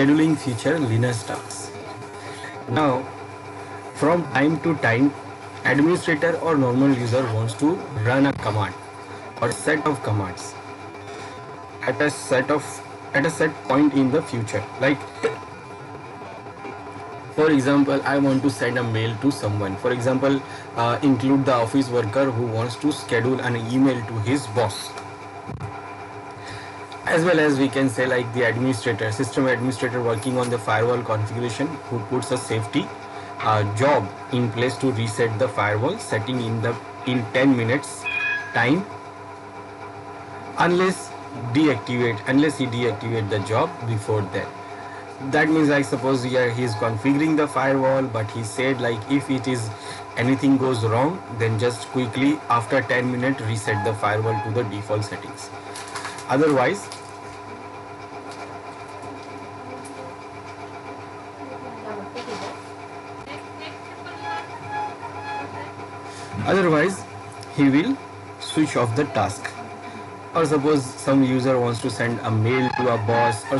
scheduling feature Linux tasks. Now, from time to time, administrator or normal user wants to run a command or set of commands at a set point in the future. Like, for example, I want to send a mail to someone. For example, include the office worker who wants to schedule an email to his boss. As well as we can say like the administrator, system administrator working on the firewall configuration, who puts a safety job in place to reset the firewall setting in 10 minutes time, unless he deactivate the job before that. That means, like, suppose here he is configuring the firewall, but he said like if it is anything goes wrong, then just quickly after 10 minutes reset the firewall to the default settings. Otherwise he will switch off the task. Or suppose some user wants to send a mail to a boss, or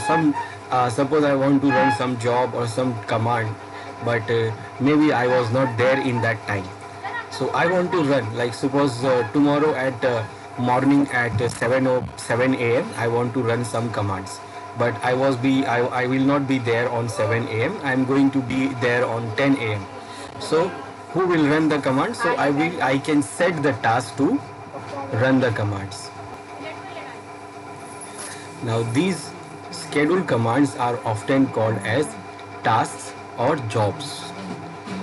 suppose I want to run some job or some command, but maybe I was not there in that time, so I want to run, like suppose tomorrow at morning at 7 a.m. I want to run some commands, but I will not be there on 7 a.m. I am going to be there on 10 a.m. So who will run the command? So I can set the task to run the commands. Now these scheduled commands are often called as tasks or jobs.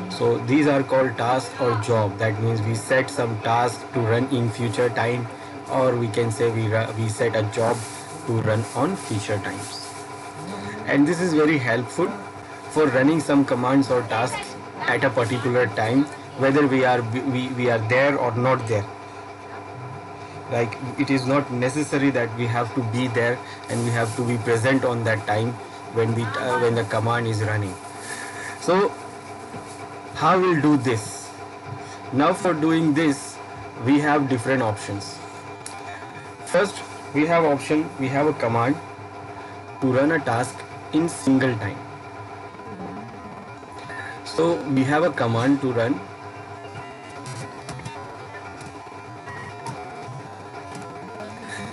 So these are called tasks or job. That means we set some task to run in future time, or we can say we set a job to run on future times. And this is very helpful for running some commands or tasks at a particular time, whether we are there or not there. Like, it is not necessary that we have to be there and we have to be present on that time when the command is running. So how we'll do this? Now for doing this, we have different options. First, we have a command to run a task in single time. So we have a command to run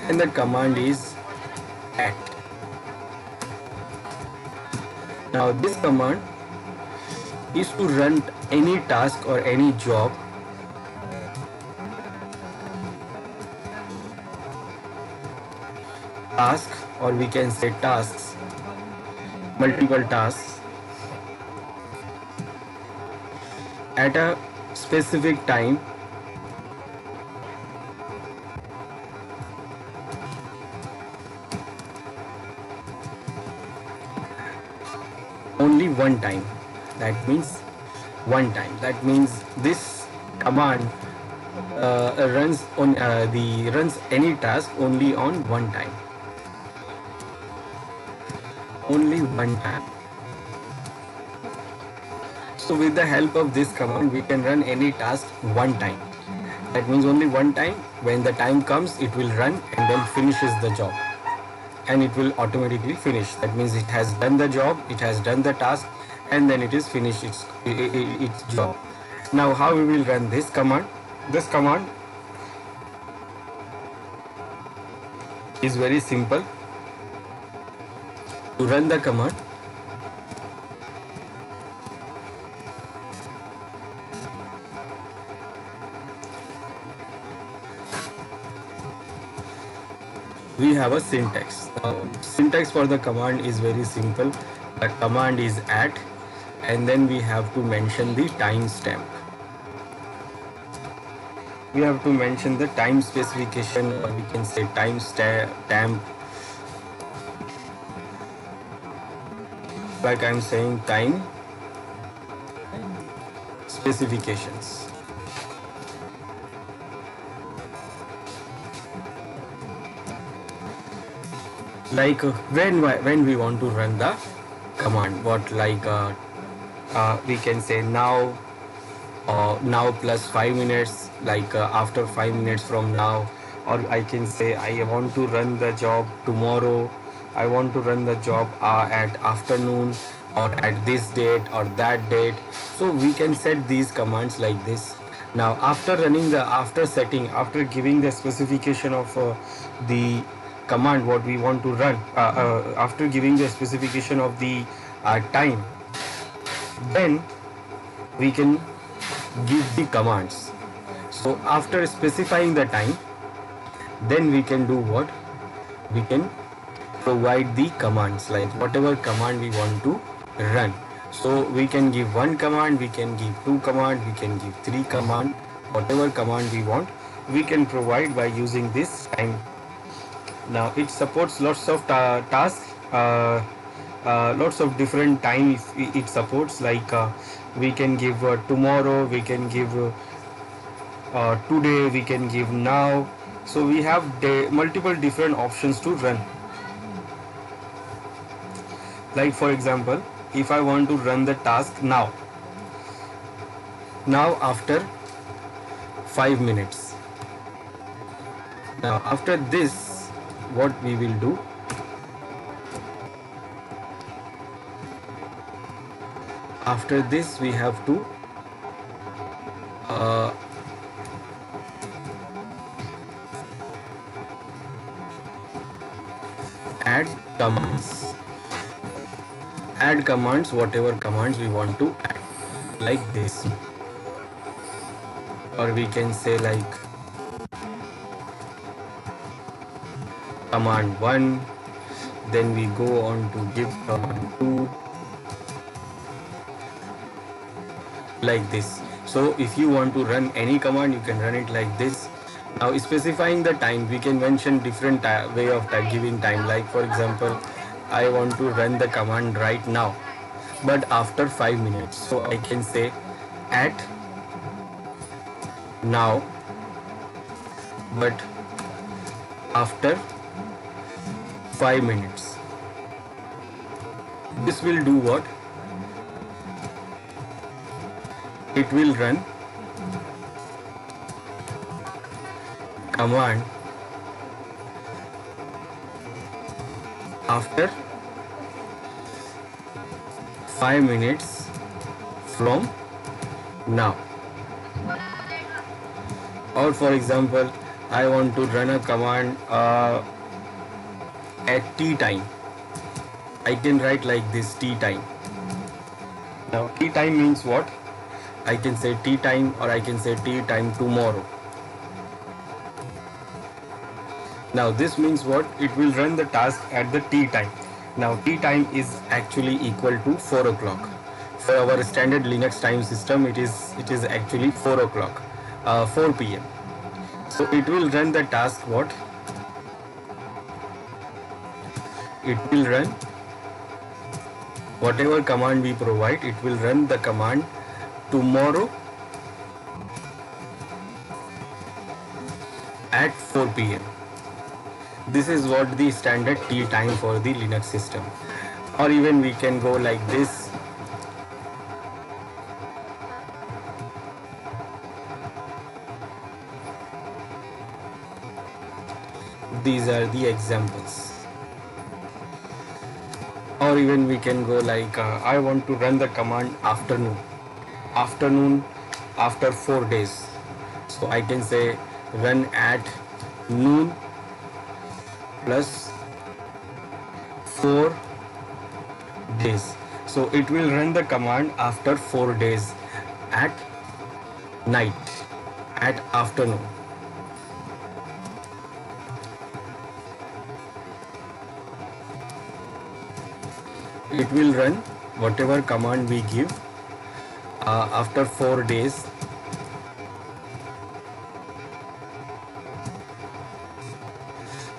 and the command is at. Now this command is to run any task or any job or we can say tasks, multiple tasks at a specific time only one time. That means one time. That means this command runs any task only on one time. Only one time. So with the help of this command, we can run any task one time. That means only one time. When the time comes, it will run and then finishes the job. And it will automatically finish. That means it has done the job, it has done the task, and then it is finished its job. Now how we will run this command? This command is very simple. To run the command, we have a syntax. Syntax for the command is very simple. The command is at, and then we have to mention the timestamp. We have to mention the time specification, or we can say timestamp. Like I'm saying, time specifications. Like when we want to run the command, what we can say now plus 5 minutes, after 5 minutes from now, or I can say I want to run the job tomorrow I want to run the job at afternoon or at this date or that date. So we can set these commands like this. Now after giving the specification of the command what we want to run, after giving the specification of the time, then we can give the commands. So after specifying the time, then we can do what? We can provide the commands, like whatever command we want to run. So we can give one command, we can give two command, we can give three command, whatever command we want, we can provide by using this time. Now it supports lots of tasks, lots of different time it supports, like we can give tomorrow, we can give today, we can give now. So we have multiple different options to run. Like for example, if I want to run the task now after 5 minutes. Now after this, what we will do, after this we have to add commands, whatever commands we want to add, like this. Or we can say like command 1, then we go on to give command 2, like this. So if you want to run any command, you can run it like this. Now specifying the time, we can mention different way of giving time. Like for example, I want to run the command right now, but after 5 minutes. So I can say at now, but after 5 minutes. This will do what? It will run command after 5 minutes from now. Or for example, I want to run a command at tea time. I can write like this, tea time. Now tea time means what? I can say tea time, or I can say tea time tomorrow. Now this means what? It will run the task at the tea time. Now tea time is actually equal to 4 o'clock. For our standard Linux time system, it is actually 4 o'clock, 4 p.m. So it will run the task what? It will run whatever command we provide. It will run the command tomorrow at 4 p.m. This is what the standard tea time for the Linux system. Or even we can go like this. These are the examples. Or even we can go like I want to run the command afternoon after 4 days. So I can say run at noon plus 4 days. So it will run the command after 4 days at night, at afternoon. It will run whatever command we give after 4 days.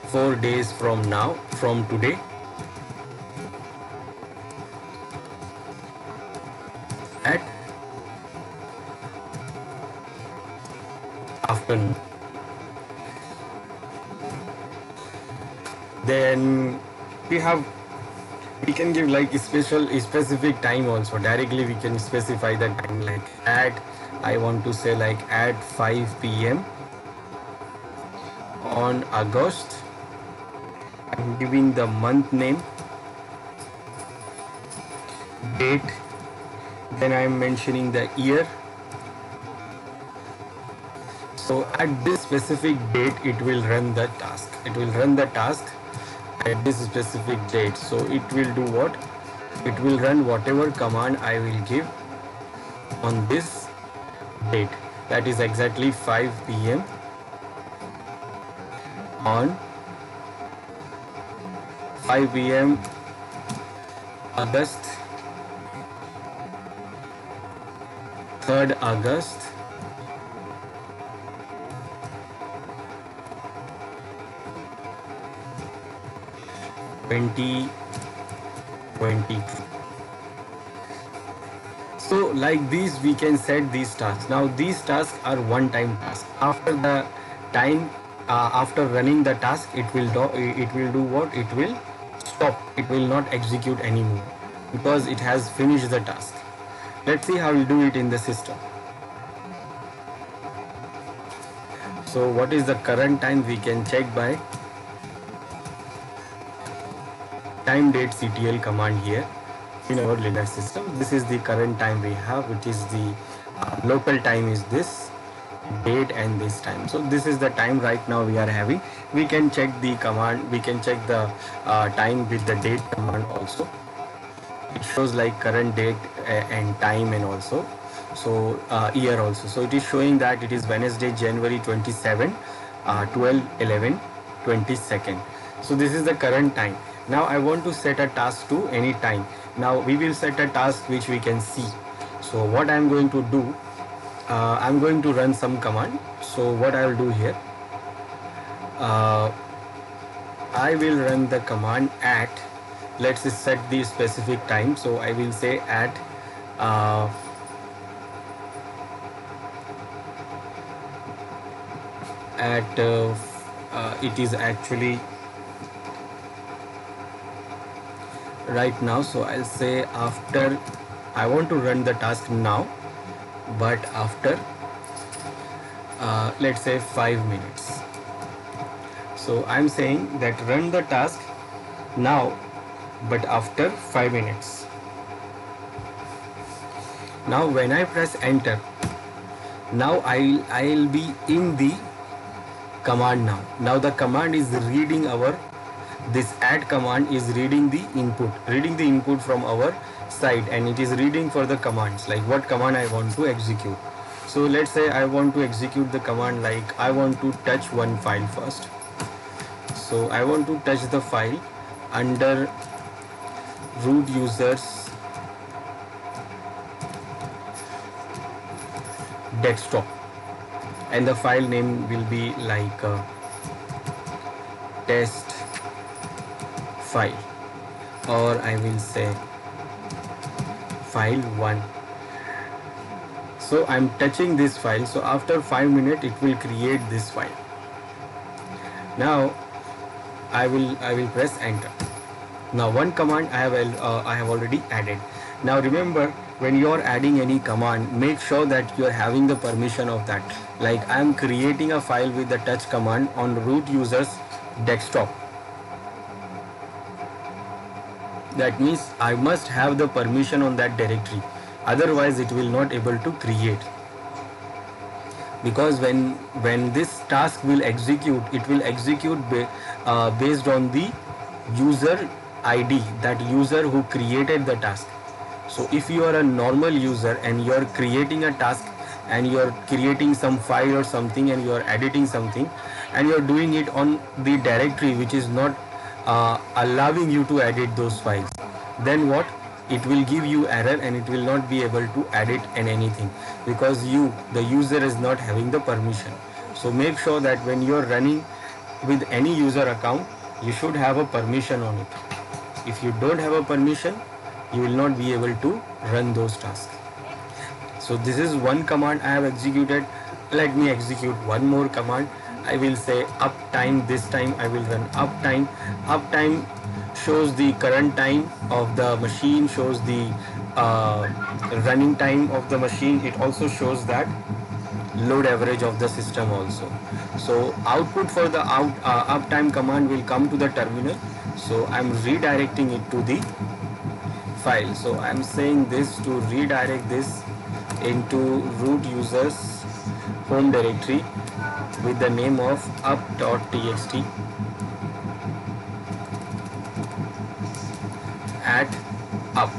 4 days from now, from today, at afternoon. Then we can give like specific time also. Directly we can specify the time, like I want to say like at 5 p.m. on August I'm giving the month name, date, then I'm mentioning the year. So at this specific date, it will run the task. It will run the task at this specific date. So it will do what? It will run whatever command I will give on this date. That is exactly 5 p.m. on 5 p.m. August 3rd August 2022. So like these we can set these tasks. Now these tasks are one time tasks. After the time after running the task, it will do what? It will stop. It will not execute anymore because it has finished the task. Let's see how we'll do it in the system. So what is the current time? We can check by time date ctl command here in our Linux system. This is the current time we have, which is the local time is this date and this time. So this is the time right now we are having. We can check the command, we can check the time with the date command also. It shows like current date and time and also year also. So it is showing that it is Wednesday, January 27, 12/11/22. So this is the current time. Now I want to set a task to any time. Now we will set a task which we can see. So what I am going to do, I am going to run some command. So what I will do here, I will run the command at, let's set the specific time. So I will say at it is actually right now. So I'll say after, I want to run the task now, but after let's say 5 minutes. So I'm saying that run the task now, but after 5 minutes. Now when I press enter, now I'll be in the command now. Now the command is reading this add command is reading the input from our side, and it is reading for the commands, like what command I want to execute. So let's say I want to execute the command like I want to touch one file first. So I want to touch the file under root users desktop, and the file name will be like test file, or I will say file 1. So I'm touching this file. So after 5 minutes it will create this file. Now I will press enter. Now one command I have already added. Now remember, when you are adding any command, make sure that you are having the permission of that. Like I am creating a file with the touch command on root users desktop. That means I must have the permission on that directory, otherwise it will not able to create. Because when this task will execute, it will execute based on the user ID, that user who created the task. So if you are a normal user and you are creating a task and you are creating some file or something and you are editing something and you are doing it on the directory which is not allowing you to edit those files, then what? It will give you error and it will not be able to edit and anything, because the user is not having the permission. So make sure that when you are running with any user account, you should have a permission on it. If you don't have a permission, you will not be able to run those tasks. So this is one command I have executed. Let me execute one more command. I will say uptime. This time I will run uptime. Uptime shows the current time of the machine, shows the running time of the machine. It also shows that load average of the system also. So output for the uptime command will come to the terminal. So I'm redirecting it to the file. So I'm saying this to redirect this into root users home directory with the name of up.txt at up.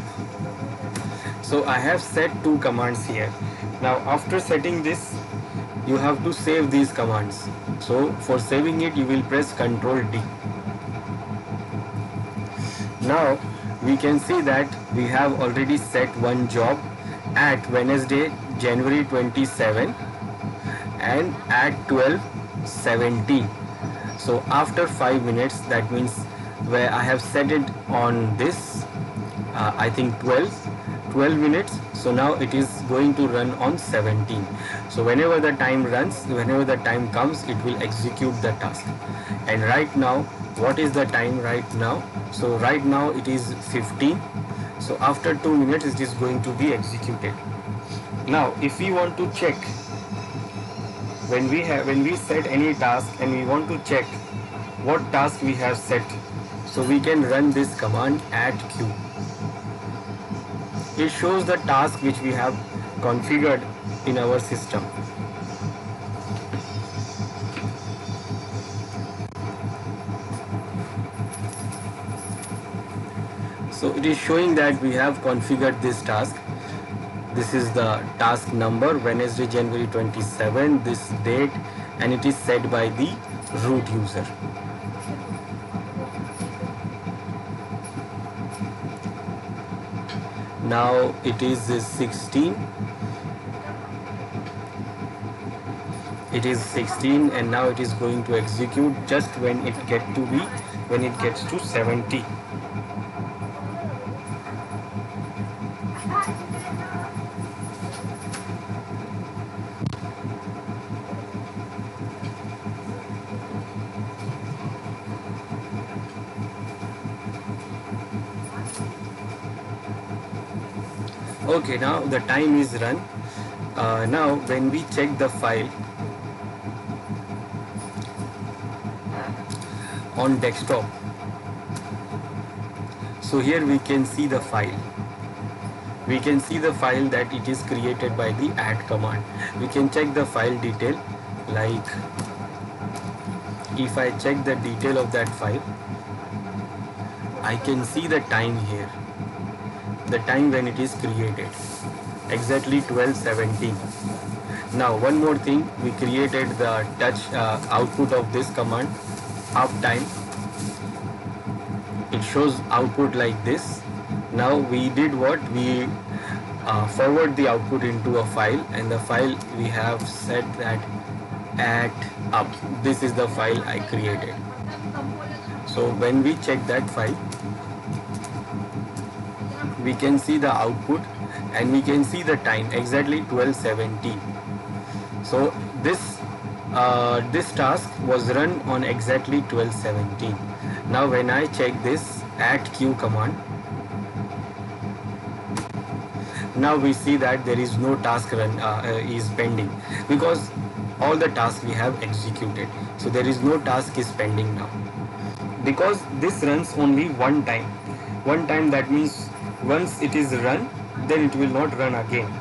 So I have set two commands here. Now after setting this, you have to save these commands. So for saving it, you will press Ctrl D. Now we can see that we have already set one job at Wednesday, January 27 and at 12:17. So after 5 minutes, that means where I have set it on this, I think 12 minutes. So now it is going to run on 17. So whenever the time runs, whenever the time comes, it will execute the task. And right now, what is the time right now? So right now it is 15. So after 2 minutes, it is going to be executed. Now if we want to check, when we set any task and we want to check what task we have set, so we can run this command add queue. It shows the task which we have configured in our system. So it is showing that we have configured this task. This is the task number, Wednesday, January 27, this date, and it is set by the root user. Now it is 16. It is 16 and now it is going to execute just when it gets to 70. Okay, now the time is run. Now when we check the file on desktop, so here we can see the file. We can see the file that it is created by the add command. We can check the file detail, like if I check the detail of that file, I can see the time here, the time when it is created, exactly 12:17. Now one more thing, we created the touch output of this command, uptime. It shows output like this. Now we did what? We forward the output into a file, and the file we have set that at up. This is the file I created. So when we check that file, we can see the output and we can see the time, exactly 12:17. So this task was run on exactly 12:17. Now when I check this add queue command, now we see that there is no task run is pending, because all the tasks we have executed. So there is no task is pending now, because this runs only one time. That means once it is run, then it will not run again.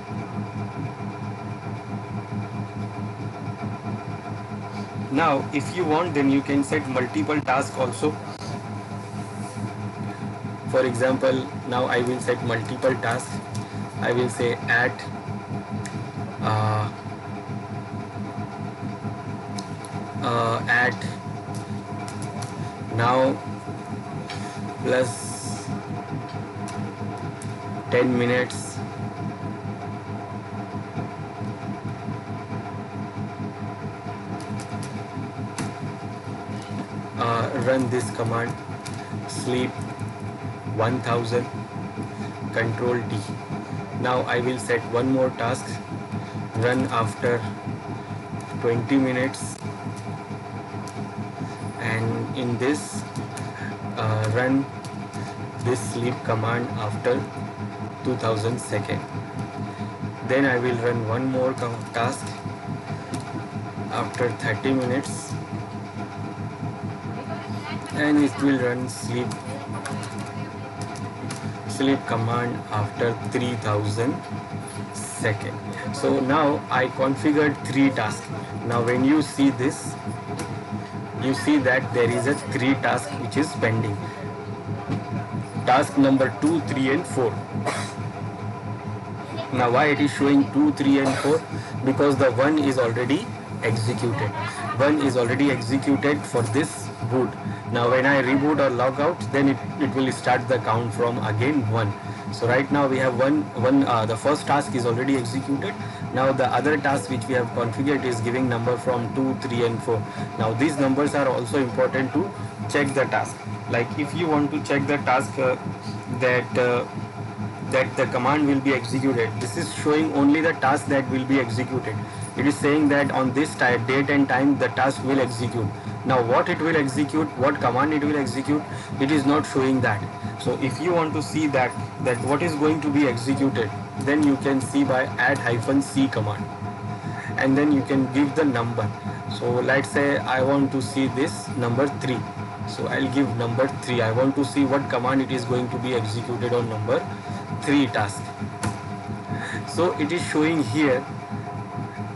Now if you want, then you can set multiple tasks also. For example, now I will set multiple tasks. I will say add add now plus 10 minutes run this command, sleep 1000, Control D. Now I will set one more task, run after 20 minutes, and in this run this sleep command after 2000 seconds. Then I will run one more task, after 30 minutes, and it will run sleep command after 3000 seconds. So now I configured 3 tasks. Now when you see this, you see that there is a 3 task which is pending. Task number 2, 3 and 4. Now why it is showing 2, 3 and 4? Because the 1 is already executed. 1 is already executed for this boot. Now when I reboot or log out, then it will start the count from again 1. So right now we have the first task is already executed. Now the other task which we have configured is giving number from 2, 3 and 4. Now these numbers are also important to check the task. Like if you want to check the task that the command will be executed, this is showing only the task that will be executed. It is saying that on this date and time the task will execute. Now what it will execute, what command it will execute, it is not showing that. So if you want to see that what is going to be executed, then you can see by add-c command, and then you can give the number. So let's say I want to see this number 3. So I'll give number 3. I want to see what command it is going to be executed on number 3 task. So it is showing here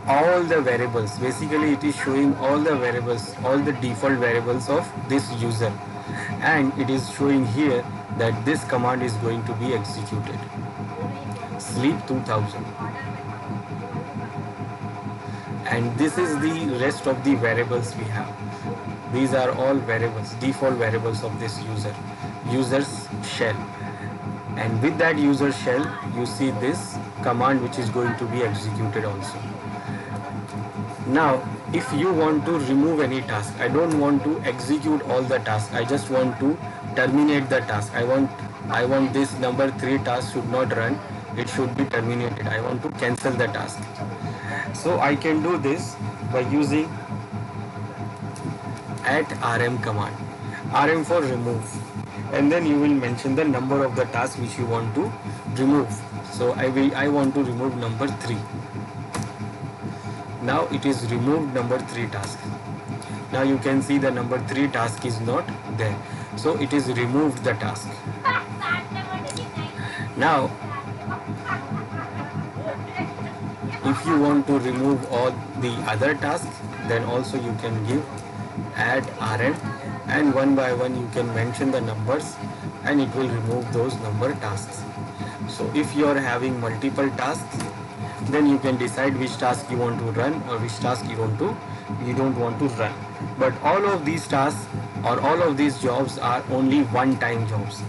all the variables. Basically it is showing all the variables, all the default variables of this user, and it is showing here that this command is going to be executed, sleep 2000, and this is the rest of the variables we have. These are all variables, default variables of this user's shell, and with that user shell you see this command which is going to be executed also. Now if you want to remove any task, I don't want to execute all the tasks, I just want to terminate the task. I want this number 3 task should not run, it should be terminated. I want to cancel the task. So I can do this by using @rm command, rm for remove, and then you will mention the number of the task which you want to remove. So I want to remove number 3. Now it is removed number 3 task. Now you can see the number 3 task is not there. So it is removed the task. Now if you want to remove all the other tasks, then also you can give add rm, and one by one you can mention the numbers and it will remove those number tasks. So if you are having multiple tasks, then you can decide which task you want to run or which task you don't want to run. But all of these tasks or all of these jobs are only one-time jobs.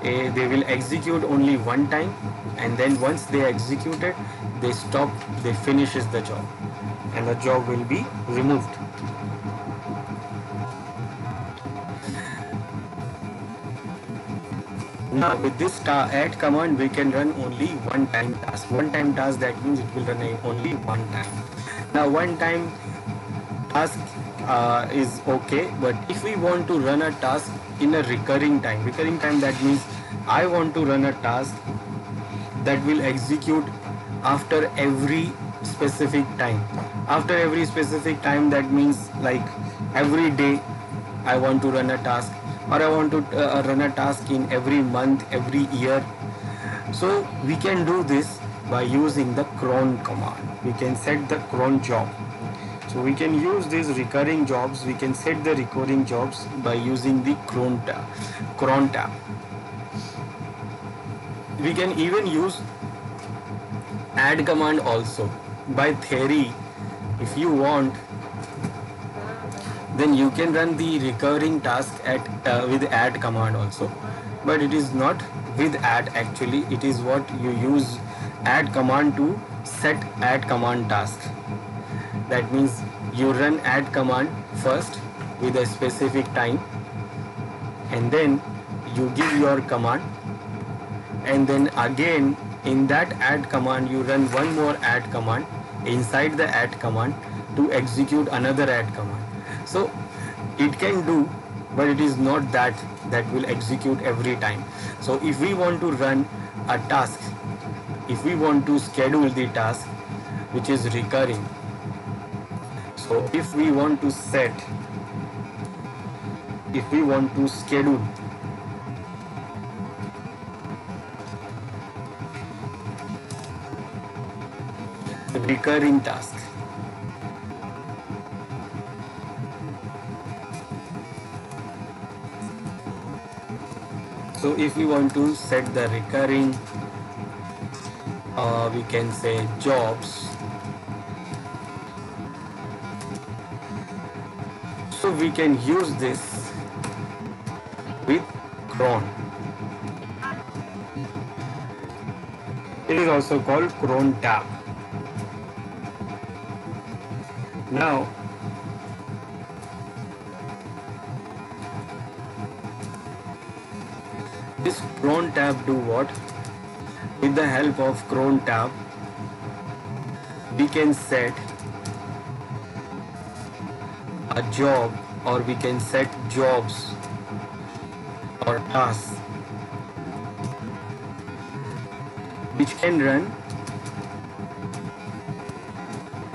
They will execute only one time, and then once they execute it, they stop, they finishes the job, and the job will be removed. Now with this add command we can run only one time task. One time task, that means it will run only one time. Now one time task is okay, but if we want to run a task in a recurring time, that means I want to run a task that will execute after every specific time. After every specific time, that means like every day I want to run a task, or I want to run a task in every month, every year. So we can do this by using the cron command. We can set the cron job. So we can use these recurring jobs, we can set the recurring jobs by using the cron tab. We can even use add command also. By theory, if you want, then you can run the recurring task with add command also, but it is not with add. Actually it is what you use add command to set add command task. That means you run add command first with a specific time, and then you give your command, and then again in that add command you run one more add command inside the add command to execute another add command. So it can do, but it is not that will execute every time. So if we want to run a task, if we want to schedule the task which is recurring, so So if we want to schedule recurring task, so if we want to set the recurring, we can say jobs, so we can use this with cron. It is also called cron tab. Now this cron tab do what? With the help of cron tab, we can set a job, or we can set jobs or tasks which can run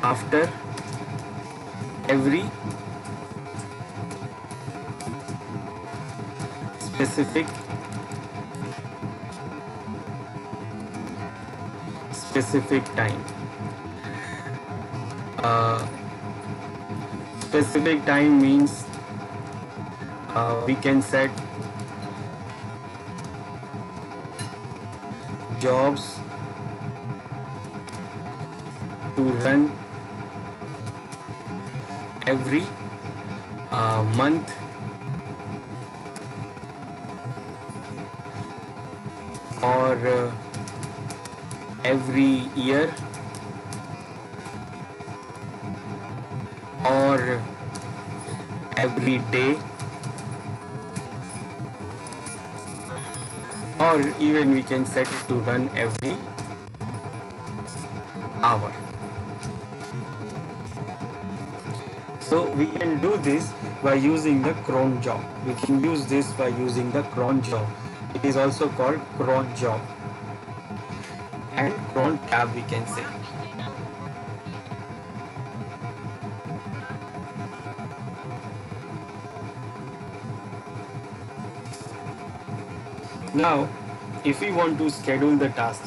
after every specific time. Specific time means we can set jobs to run every month or every year or every day, or even we can set it to run every hour. So we can do this by using the cron job. We can use this by using the cron job. It is also called cron job and cron tab, we can say. Now, if we want to schedule the task,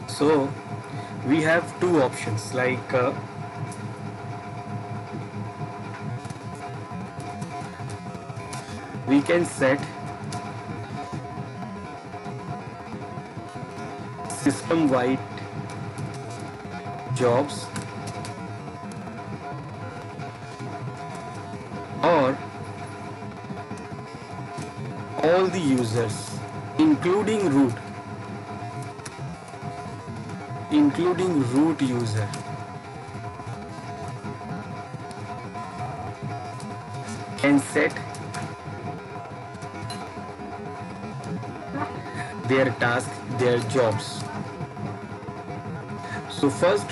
so we have two options, like we can set system-wide jobs or all the users, including root user, can set their task, their jobs. So first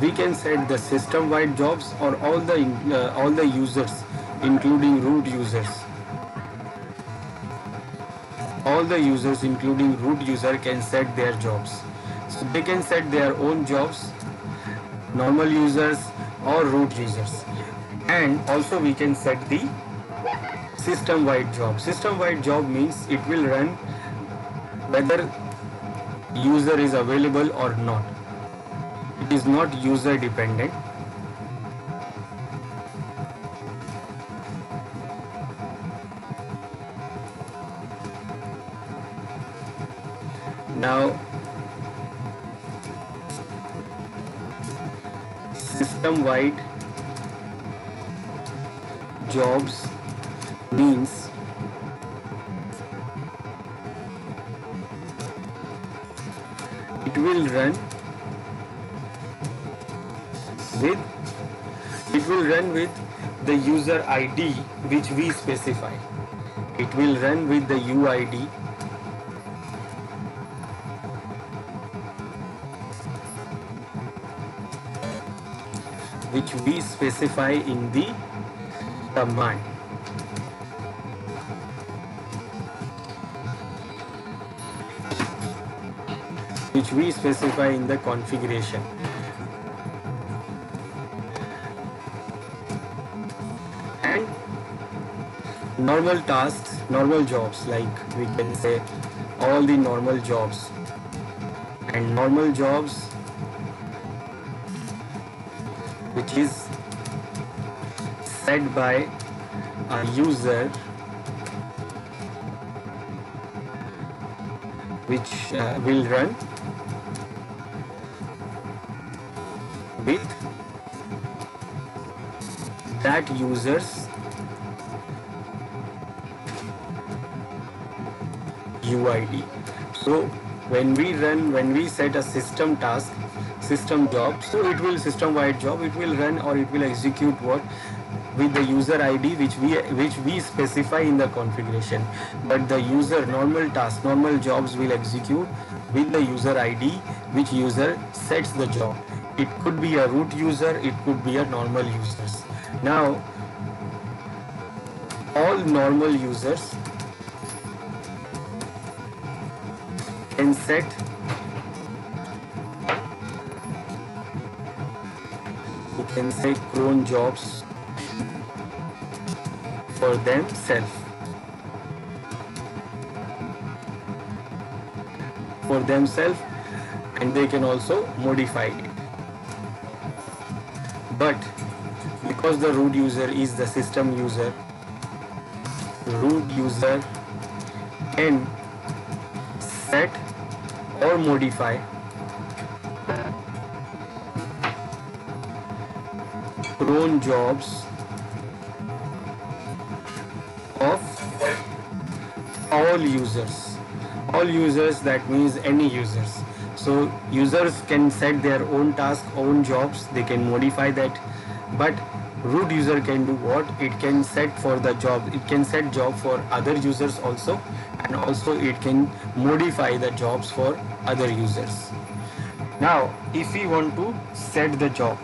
we can set the system-wide jobs or all the users, including root users. All the users, including root user, can set their jobs. So they can set their own jobs, normal users or root users. And also we can set the system-wide job. System-wide job means it will run whether user is available or not. It is not user dependent. Now, system-wide jobs means it will run with the user ID which we specify. It will run with the UID which we specify in the command. Which we specify in the configuration. normal tasks, normal jobs, like we can say all the normal jobs. And normal jobs, which is set by a user, which will run with that user's UID. So when we set a system task, system job, so it will system wide job, it will run or it will execute what with the user ID which we specify in the configuration. But the user normal task, normal jobs will execute with the user ID which user sets the job. It could be a root user, it could be a normal users. Now all normal users can set you can say cron jobs for themselves, and they can also modify it. But because the root user is the system user, root user can set or modify cron jobs of all users, that means any users. So users can set their own task, own jobs, they can modify that. But root user can do what? It can set for the job, it can set job for other users also, and also it can modify the jobs for other users. Now if we want to set the job,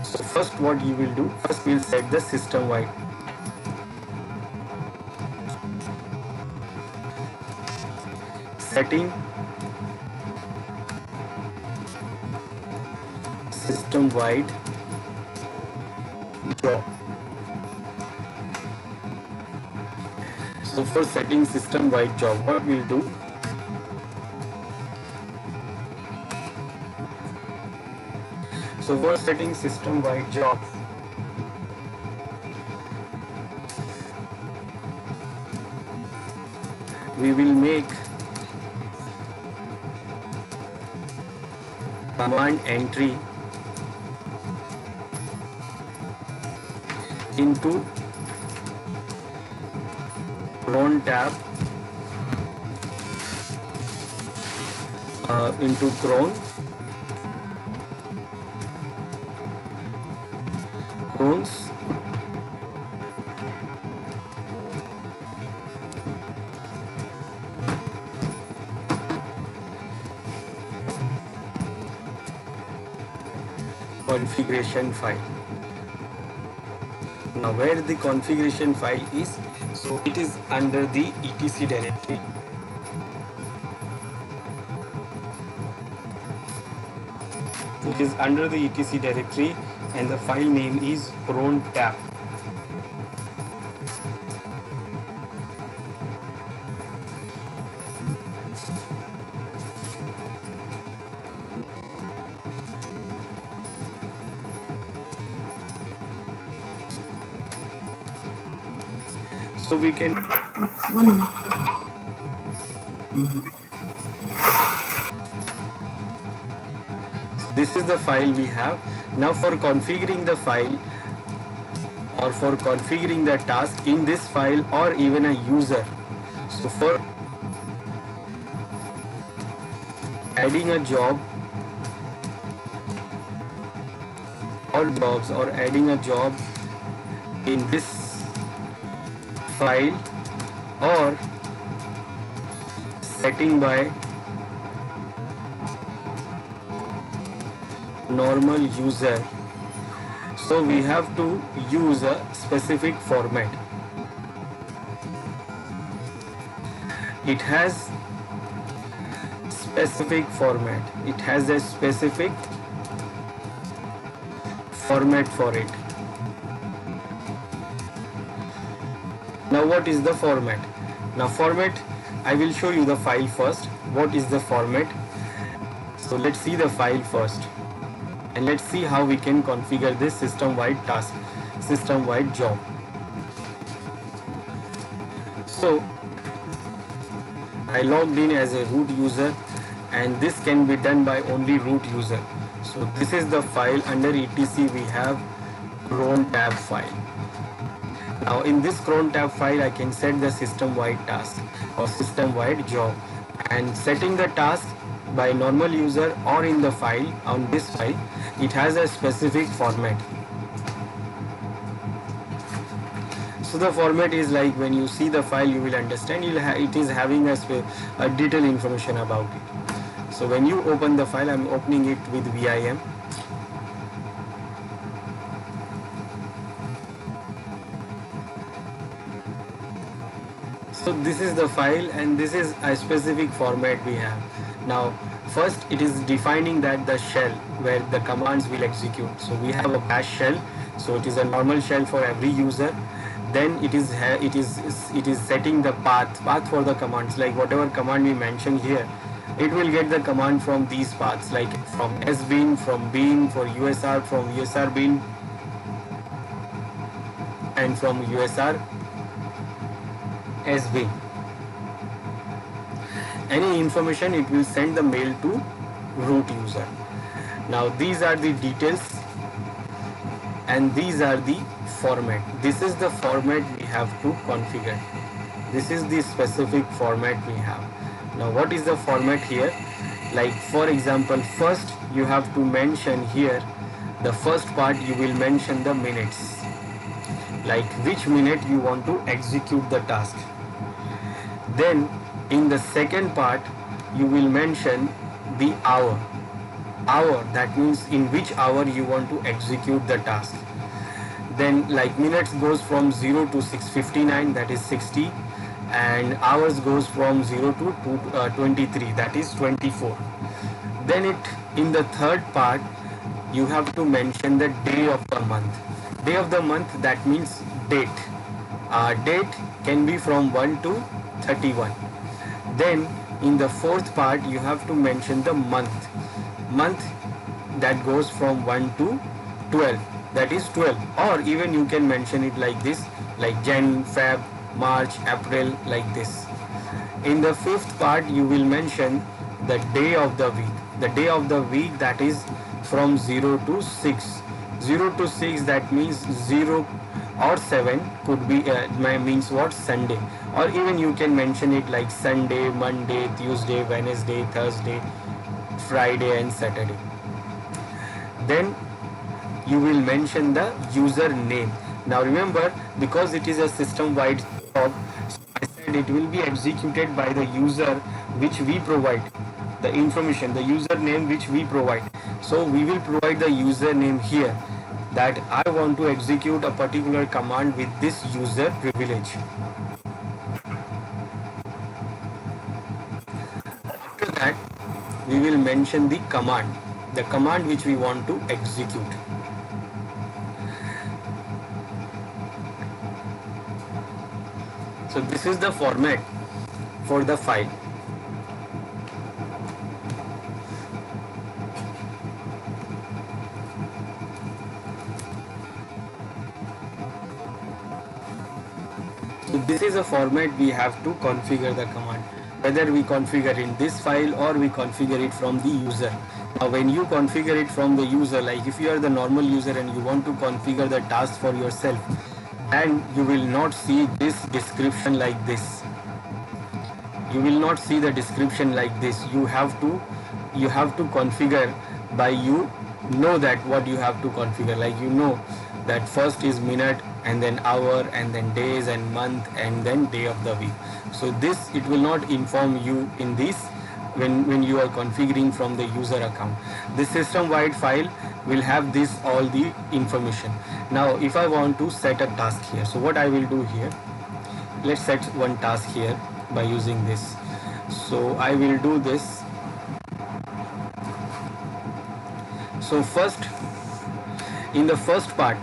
so first what you will do, first we'll set the system wide. Setting system wide job. So for setting system wide job, what we'll do, so for setting system wide job, we will make command entry into cron tab, into crons configuration file. Now where the configuration file is, so it is under the etc directory. It is under the etc directory and the file name is cron tab. So we can this is the file we have. Now for configuring the file or for configuring the task in this file or even a user, so for adding a job or jobs or adding a job in this file or setting by normal user, so we have to use a specific format. It has specific format, it has a specific format for it. Now what is the format? Now format, I will show you the file first. What is the format? So let's see the file first, and let's see how we can configure this system-wide task, system-wide job. So I logged in as a root user, and this can be done by only root user. So this is the file. Under etc we have cron tab file. Now in this cron tab file I can set the system-wide task or system-wide job, and setting the task by normal user or in the file, on this file, it has a specific format. So the format is like, when you see the file you will understand it is having a detailed information about it. So when you open the file, I am opening it with vim. So this is the file, and this is a specific format we have. Now first it is defining that the shell where the commands will execute. So we have a bash shell, so it is a normal shell for every user. Then it is setting the path for the commands, like whatever command we mention here, it will get the command from these paths, like from sbin, from bin, for usr, from usr bin, and from usr sbin. Any information it will send the mail to root user. Now these are the details, and these are the format. This is the format we have to configure. This is the specific format we have. Now what is the format here? Like for example, first you have to mention here, the first part you will mention the minutes, like which minute you want to execute the task. Then in the second part you will mention the hour, that means in which hour you want to execute the task. Then like minutes goes from 0 to 659, that is 60, and hours goes from 0 to 23, that is 24. Then in the third part you have to mention the day of the month. Day of the month, that means date. Date can be from 1 to 31. Then in the fourth part you have to mention the month, that goes from 1 to 12, that is 12. Or even you can mention it like this, like Jan, Feb, March, April, like this. In the fifth part you will mention the day of the week. The day of the week, that is from 0 to 6. 0 to 6, that means 0 or 7 could be means what, Sunday. Or even you can mention it like Sunday, Monday, Tuesday, Wednesday, Thursday, Friday and Saturday. Then you will mention the user name. Now remember, because it is a system-wide job, so I said it will be executed by the user which we provide, the information, the username which we provide. So we will provide the username here, that I want to execute a particular command with this user privilege. After that, we will mention the command which we want to execute. So this is the format for the file. So this is a format we have to configure the command, whether we configure in this file or we configure it from the user. Now when you configure it from the user, like if you are the normal user and you want to configure the task for yourself, and you will not see this description like this. You will not see the description like this. You have to configure by, you know that what you have to configure, like you know that first is minute, and then hour, and then days and month, and then day of the week. So this, it will not inform you in this when you are configuring from the user account. This system-wide file will have this all the information. Now if I want to set a task here, so what I will do here, let's set one task here by using this. So I will do this. So first, in the first part,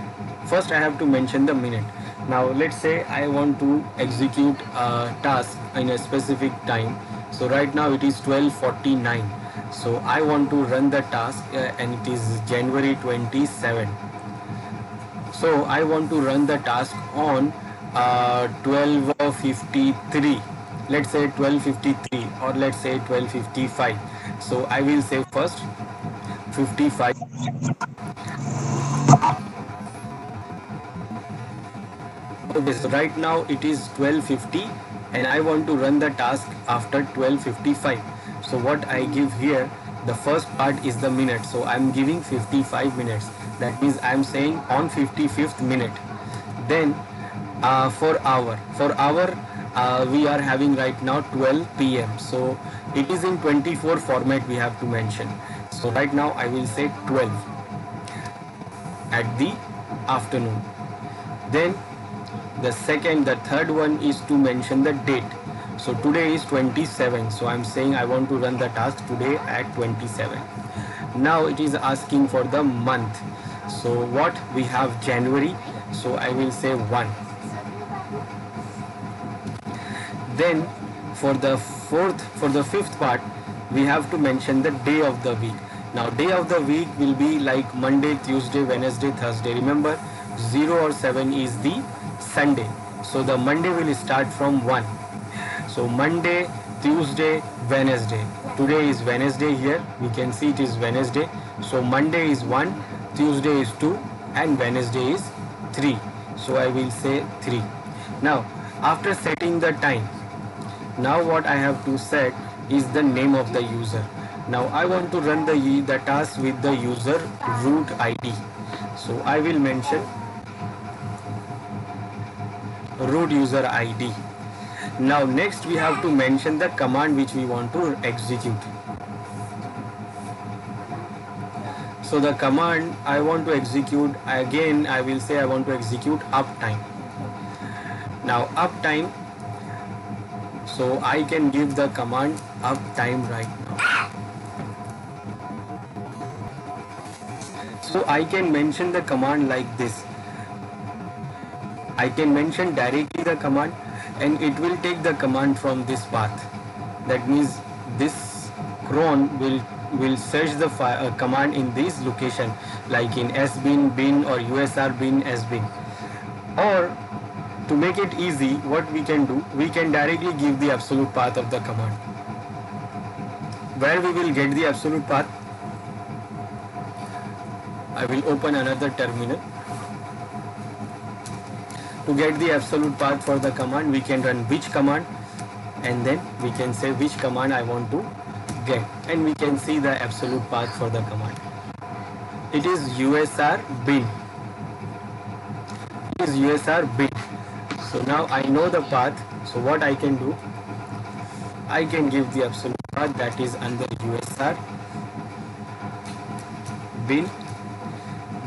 first I have to mention the minute. Now let's say I want to execute a task in a specific time. So right now it is 12:49. So I want to run the task and it is January 27. So I want to run the task on 12:53. Let's say 12:53 or let's say 12:55. So I will say first 55. Okay, so right now it is 12:50 and I want to run the task after 12:55. So what I give here, the first part is the minute. So I'm giving 55 minutes. That means I'm saying on 55th minute. Then for hour we are having right now 12 p.m. So it is in 24 format we have to mention. So right now I will say 12 at the afternoon. Then the third one is to mention the date. So today is 27. So I'm saying I want to run the task today at 27. Now it is asking for the month. So what we have January. So I will say 1. Then for the fifth part, we have to mention the day of the week. Now day of the week will be like Monday, Tuesday, Wednesday, Thursday. Remember 0 or 7 is the Sunday. So the Monday will start from 1. So Monday, Tuesday, Wednesday. Today is Wednesday here. We can see it is Wednesday. So Monday is 1, Tuesday is 2 and Wednesday is 3. So I will say 3. Now after setting the time, now what I have to set is the name of the user. Now I want to run the task with the user root ID. So I will mention root user ID. Now next we have to mention the command which we want to execute. So the command I want to execute, again I will say I want to execute uptime. Now uptime, so I can give the command uptime right now. So I can mention the command like this. I can mention directly the command and it will take the command from this path. That means this cron will search the command in this location, like in sbin, bin or usr bin, sbin. Or to make it easy, what we can do, we can directly give the absolute path of the command. Where we will get the absolute path, I will open another terminal. To get the absolute path for the command, we can run which command and then we can say which command I want to get, and we can see the absolute path for the command. It is usr bin. It is usr bin. So now I know the path. So what I can do, I can give the absolute path, that is under usr bin.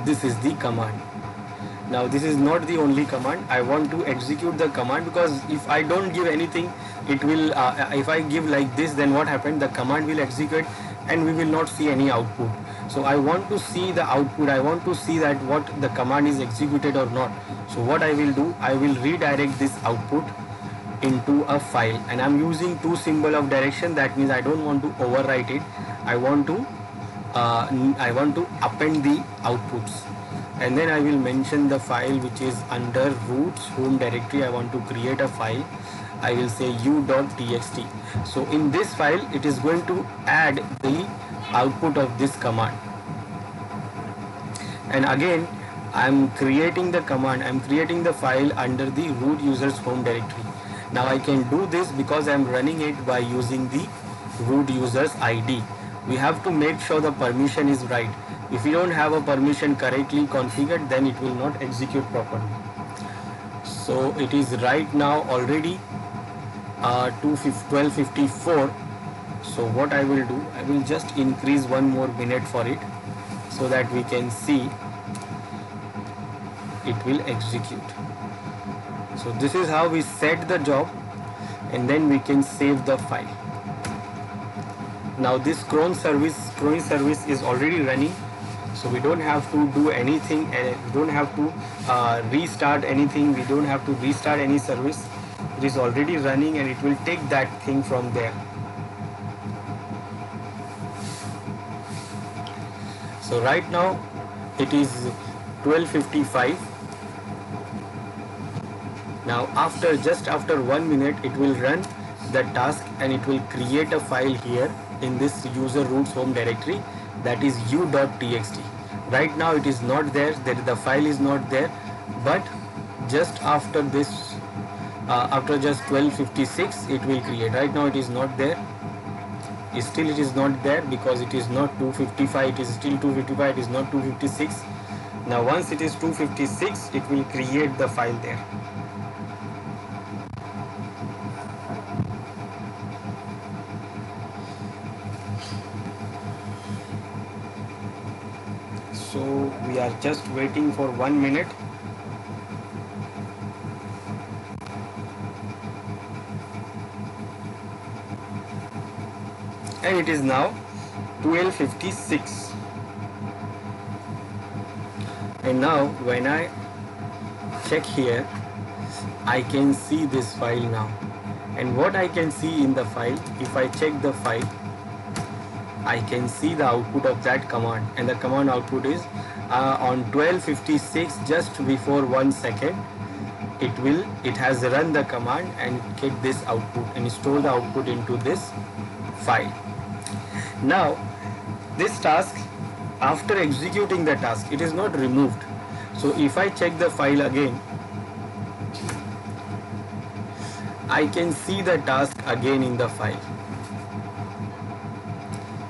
This is the command. Now this is not the only command. I want to execute the command because if I don't give anything, it will if I give like this, then what happened, the command will execute and we will not see any output. So I want to see the output. I want to see that what the command is executed or not. So what I will do, I will redirect this output into a file, and I'm using two symbol of direction. That means I don't want to overwrite it. I want to append the outputs, and then I will mention the file which is under roots home directory. I want to create a file. I will say u.txt. So in this file it is going to add the output of this command, and again I am creating the command, I am creating the file under the root users home directory. Now I can do this because I am running it by using the root users ID. We have to make sure the permission is right. If we don't have a permission correctly configured, then it will not execute properly. So it is right now already 12:54. So what I will do, I will just increase one more minute for it so that we can see it will execute. So this is how we set the job, and then we can save the file. Now this cron service is already running. So we don't have to do anything, and we don't have to restart anything, we don't have to restart any service. It is already running and it will take that thing from there. So right now it is 12:55. Now just after 1 minute it will run the task and it will create a file here in this user root's home directory, that is u.txt. Right now it is not there, the file is not there, but just after this after just 12:56 it will create. Right now it is not there, still it is not there because it is not 2:55, it is still 2:55, it is not 2:56. Now once it is 2:56 it will create the file there. So we are just waiting for 1 minute. And it is now 12:56. And now when I check here, I can see this file now. And what I can see in the file, if I check the file, I can see the output of that command, and the command output is on 12:56, just before 1 second, it has run the command and get this output and store the output into this file. Now this task, after executing the task, it is not removed. So if I check the file again, I can see the task again in the file.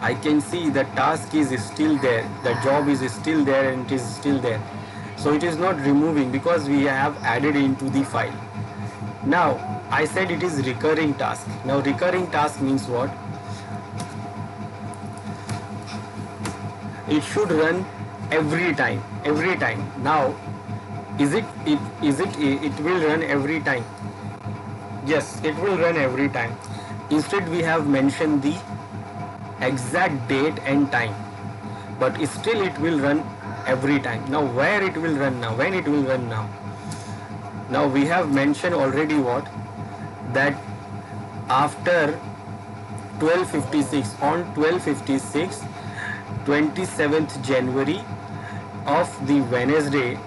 I can see the task is still there, the job is still there, and it is still there. So it is not removing because we have added into the file. Now I said it is recurring task. Now recurring task means what? It should run every time. Now it will run every time? Yes, it will run every time. Instead we have mentioned the exact date and time, but still it will run every time. Now where it will run now, when it will run now? Now we have mentioned already what, that after 12:56, on 12:56, 27th January of the Wednesday,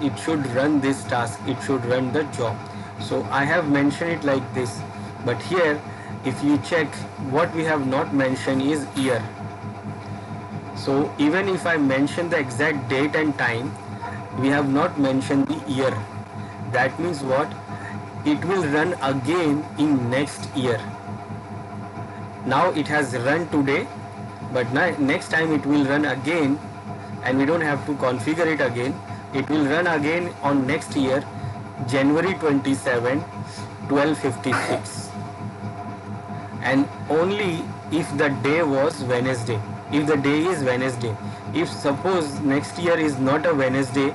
it should run this task, it should run the job. So I have mentioned it like this, but here if you check, what we have not mentioned is year. So even if I mention the exact date and time, we have not mentioned the year. That means what? It will run again in next year. Now it has run today, but next time it will run again, and we don't have to configure it again. It will run again on next year, January 27, 12:56. And only if the day was Wednesday. If the day is Wednesday, if suppose next year is not a Wednesday,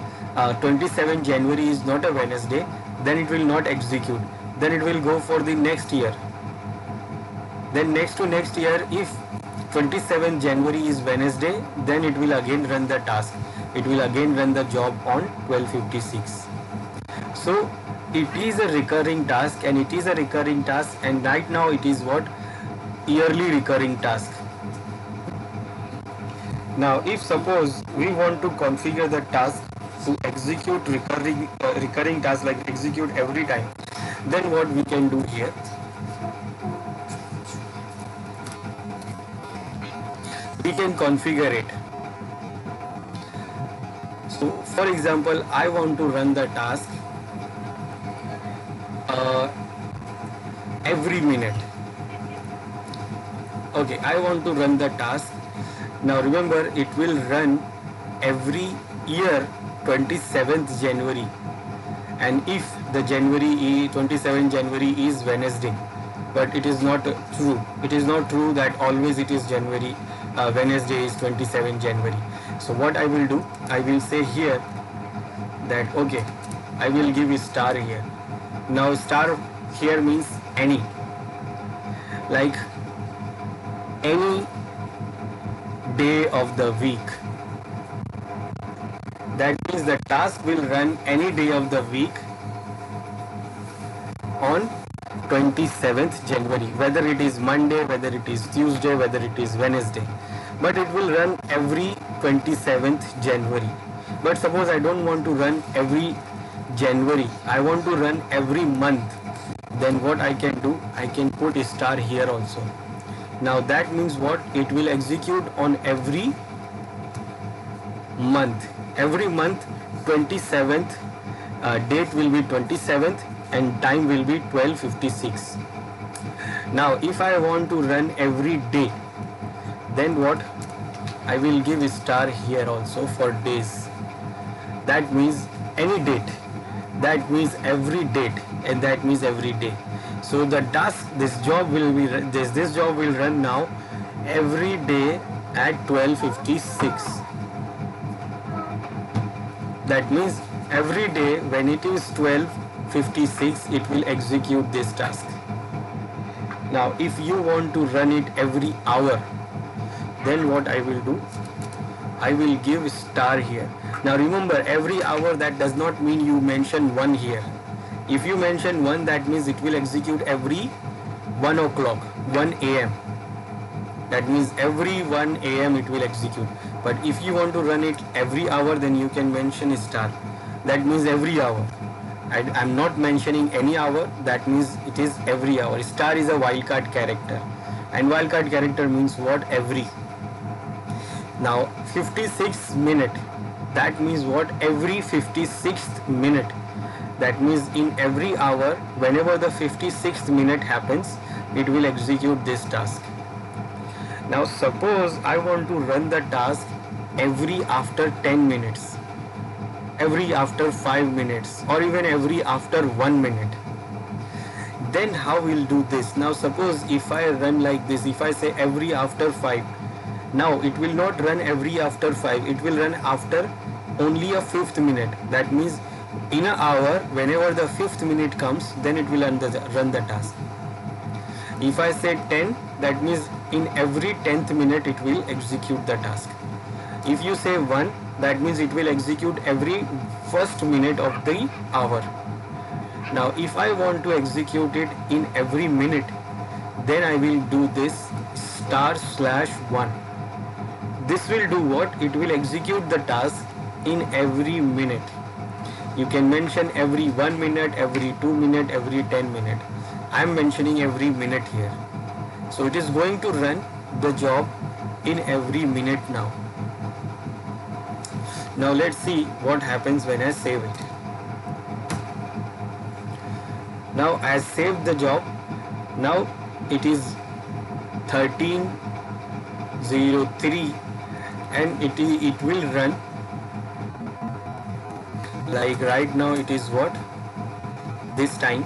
27 January is not a Wednesday, then it will not execute. Then it will go for the next year. Then next to next year, if 27 January is Wednesday, then it will again run the task. It will again run the job on 12:56. So it is a recurring task, and it is a recurring task, and right now it is what? Yearly recurring task. Now if suppose we want to configure the task to execute recurring task, like execute every time, then what we can do here? We can configure it. So for example, I want to run the task every minute. Okay, I want to run the task. Now remember, it will run every year 27th January, and if the 27th January is Wednesday, but it is not true. It is not true that always it is January, Wednesday is 27th January. So what I will do, I will say here that okay, I will give a star here. Now star here means any, like any day of the week, That means the task will run any day of the week on 27th January, whether it is Monday, whether it is Tuesday, whether it is Wednesday, but it will run every 27th January. But suppose I don't want to run every January, I want to run every month, then what I can do, I can put a star here also. Now that means what, it will execute on every month. Every month 27th, date will be 27th and time will be 12:56. Now if I want to run every day, then what, I will give a star here also for days. That means any date, that means every date, and that means every day. So the task, this job will be, this job will run now every day at 12:56. That means every day when it is 12:56, it will execute this task. Now if you want to run it every hour, then what I will do, I will give star here. Now remember, every hour, that does not mean you mention 1 here. If you mention 1, that means it will execute every 1 o'clock, 1 a.m. That means every 1 a.m. it will execute. But if you want to run it every hour, then you can mention a star. That means every hour. I'm not mentioning any hour, that means it is every hour. Star is a wildcard character, and wildcard character means what, every. Now 56 minute, that means what, every 56th minute. That means in every hour, whenever the 56th minute happens, it will execute this task. Now suppose I want to run the task every after 10 minutes, every after 5 minutes, or even every after 1 minute. Then how we'll do this? Now suppose if I run like this, if I say every after 5, now it will not run every after 5, it will run after only a 5th minute. That means in an hour, whenever the 5th minute comes, then it will run the task. If I say 10, that means in every 10th minute it will execute the task. If you say 1, that means it will execute every 1st minute of the hour. Now if I want to execute it in every minute, then I will do this */1. This will do what? It will execute the task in every minute. You can mention every 1 minute, every 2 minute, every 10 minute. I am mentioning every minute here. So it is going to run the job in every minute now. Now let's see what happens when I save it. Now I saved the job. Now it is 13:03 and it will run like right now. It is what, this time.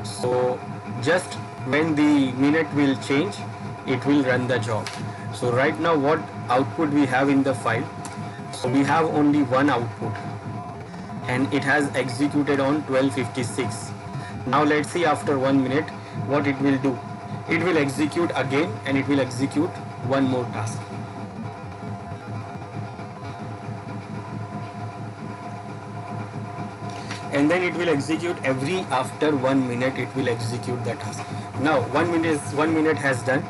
So just when the minute will change, it will run the job. So right now what output we have in the file? So we have only one output and it has executed on 12:56. Now let's see after 1 minute what it will do. It will execute again and it will execute one more task. And then it will execute every after 1 minute, it will execute the task. Now 1 minute has done.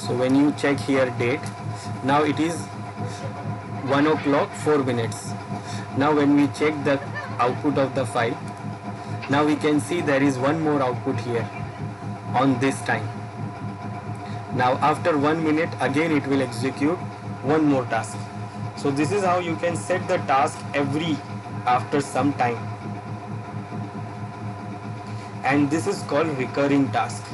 So when you check here date, now it is 1 o'clock 4 minutes. Now when we check the output of the file, now we can see there is one more output here on this time. Now after 1 minute again it will execute one more task. So this is how you can set the task every after some time, and this is called recurring task.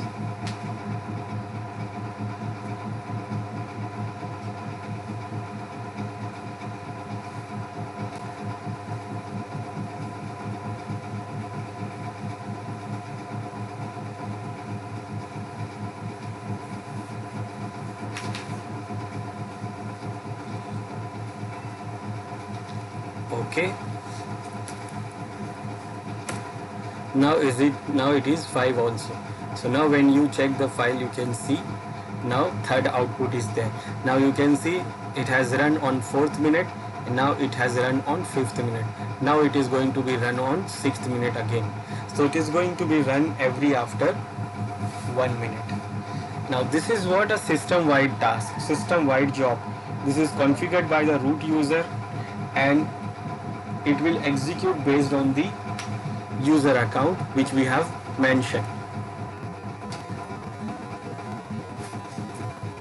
Okay, now it is 5 also. So now when you check the file, you can see now third output is there. Now you can see it has run on 4th minute and now it has run on 5th minute. Now it is going to be run on 6th minute again. So it is going to be run every after 1 minute. Now this is what a system-wide task, system-wide job. This is configured by the root user and it will execute based on the user account which we have mentioned.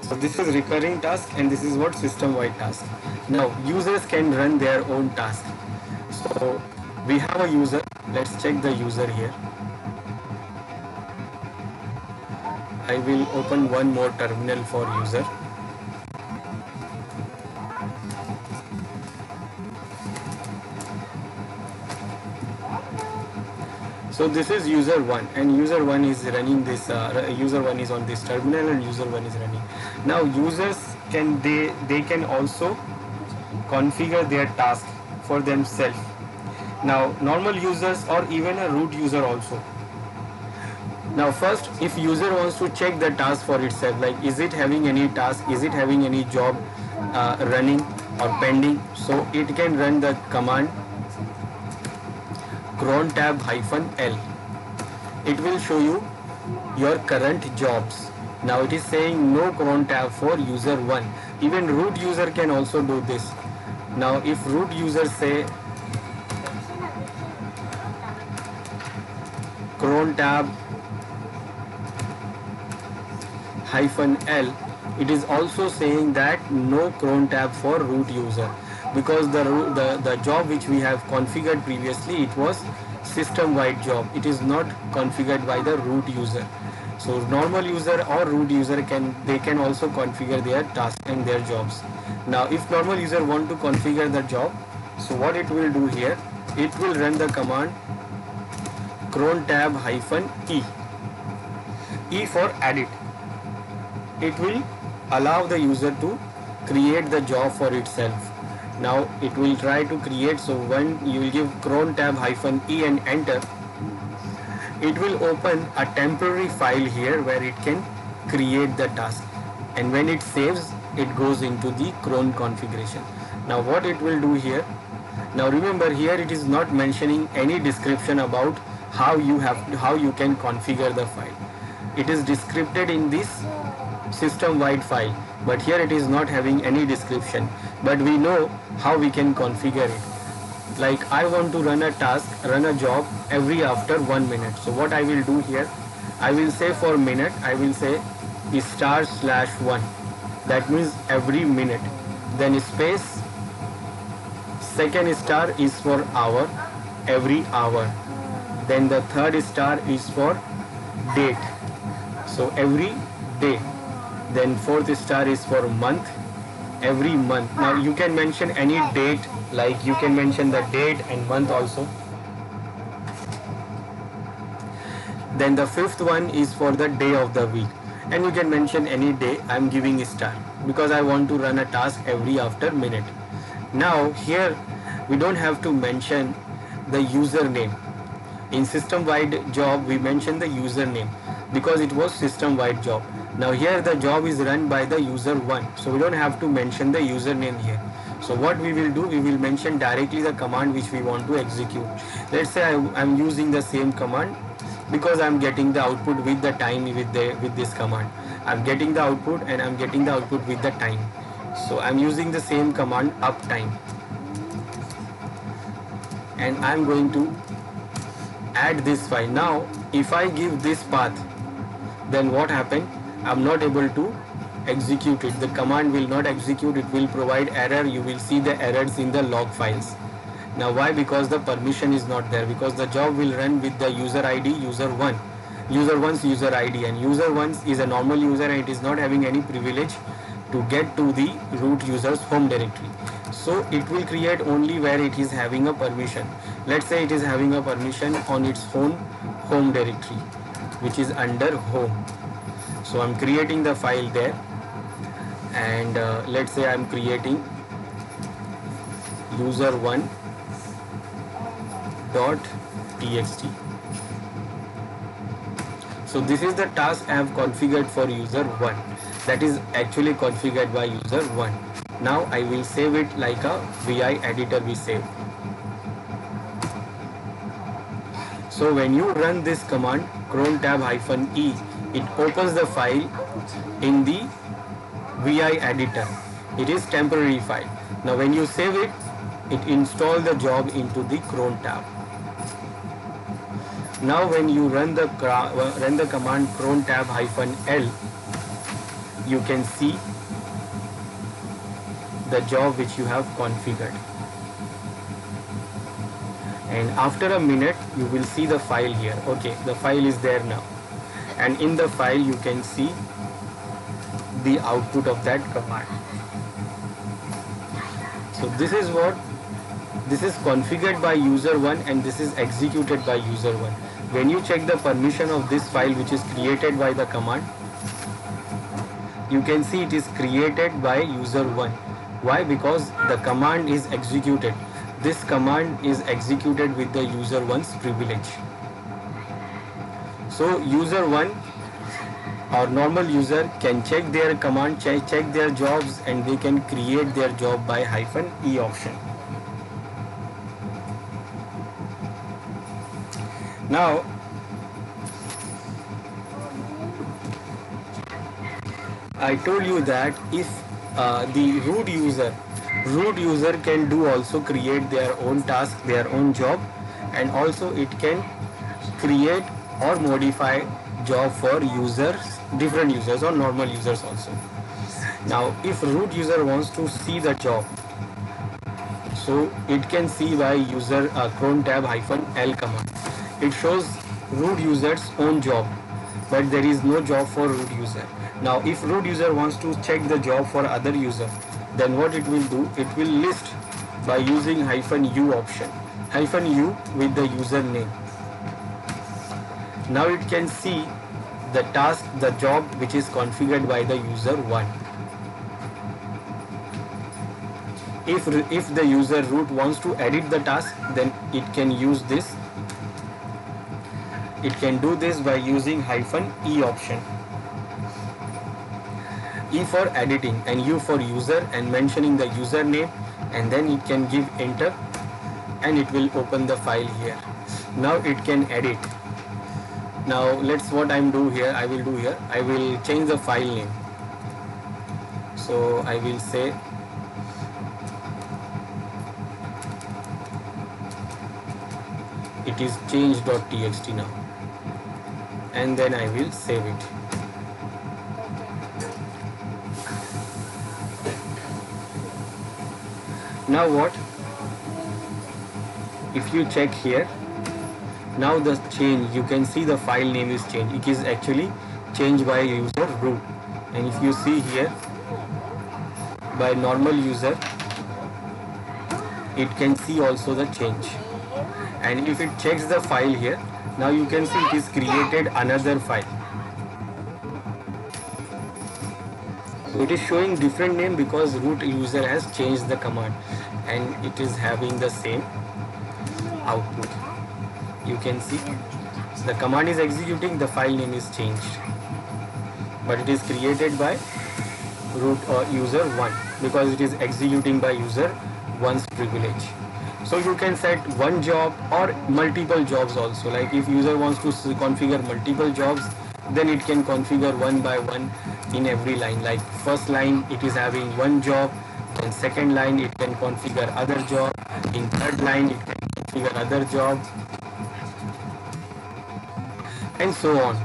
So this is recurring task and this is what system-wide task. Now users can run their own task. So we have a user. Let's check the user here. I will open one more terminal for user. So this is user 1 and user 1 is running this, user 1 is on this terminal and user 1 is running. Now users can, they can also configure their task for themselves. Now normal users or even a root user also. Now first, if user wants to check the task for itself, like is it having any task, is it having any job running or pending, so it can run the command cron tab -l. It will show you your current jobs. Now it is saying no cron tab for user 1. Even root user can also do this. Now if root user say cron tab -l, it is also saying that no cron tab for root user, because the job which we have configured previously, it was system wide job. It is not configured by the root user. So normal user or root user can also configure their task and their jobs. Now if normal user want to configure the job, so what it will do here, it will run the command cron tab -e. E for edit. It will allow the user to create the job for itself. Now it will try to create. So when you will give cron tab -e and enter, it will open a temporary file here where it can create the task, and when it saves, it goes into the cron configuration. Now what it will do here, now remember here it is not mentioning any description about how you can configure the file. It is described in this system wide file, but here it is not having any description, but we know how we can configure it. Like I want to run a task, run a job every after 1 minute. So what I will do here, I will say for minute, I will say */1. That means every minute. Then space, second star is for hour, every hour. Then the third star is for date, so every day. Then fourth star is for month, every month. Now you can mention any date, like you can mention the date and month also. Then the fifth one is for the day of the week, and you can mention any day. I am giving a star because I want to run a task every after minute. Now here we don't have to mention the username. In system wide job we mention the username because it was system wide job. Now here the job is run by the user 1, so we don't have to mention the username here. So what we will do, we will mention directly the command which we want to execute. Let's say I am using the same command because I am getting the output with the time with this command. I am getting the output and I am getting the output with the time. So I am using the same command uptime, and I am going to add this file. Now if I give this path, then what happened? I'm not able to execute it. The command will not execute. It will provide error. You will see the errors in the log files. Now why? Because the permission is not there, because the job will run with the user ID user 1, user 1's user ID, and user 1 is a normal user and it is not having any privilege to get to the root user's home directory. So it will create only where it is having a permission. Let's say it is having a permission on its own home directory, which is under home. So I'm creating the file there, and let's say I'm creating user1.txt. So this is the task I have configured for user 1. That is actually configured by user 1. Now I will save it like a VI editor we save. So when you run this command cron tab -e, it opens the file in the VI editor. It is temporary file. Now when you save it, it installs the job into the cron tab. Now when you run the command cron tab -l, you can see the job which you have configured. And after a minute you will see the file here. Okay, the file is there now, and in the file you can see the output of that command. So this is configured by user 1 and this is executed by user 1. When you check the permission of this file which is created by the command, you can see it is created by user 1. Why? Because the command is executed. This command is executed with the user 1's privilege. So user 1 or normal user can check their command, check their jobs, and they can create their job by -e option. Now I told you that if the root user can do also create their own task, their own job, and also it can create or modify job for different users or normal users also. Now if root user wants to see the job, so it can see by user cron tab -l command. It shows root user's own job, but there is no job for root user. Now if root user wants to check the job for other user, then what it will do, it will list by using -u option, -u with the username. Now it can see the task, the job which is configured by the user 1. If the user root wants to edit the task, then it can use this. It can do this by using -e option. E for editing and U for user, and mentioning the username, and then it can give enter and it will open the file here. Now it can edit. Now what I will do here, I will change the file name. So I will say it is change.txt now, and then I will save it. Now what? If you check here, now the change, you can see the file name is changed. It is actually changed by user root. And if you see here, by normal user, it can see also the change. And if it checks the file here, now you can see it is created another file. It is showing different name because root user has changed the command, and it is having the same output. You can see the command is executing, the file name is changed, but it is created by root or user 1 because it is executing by user 1's privilege. So you can set one job or multiple jobs also. Like if user wants to configure multiple jobs, then it can configure one by one in every line. Like first line it is having one job, then second line it can configure other job, in third line it can configure other job, and so on.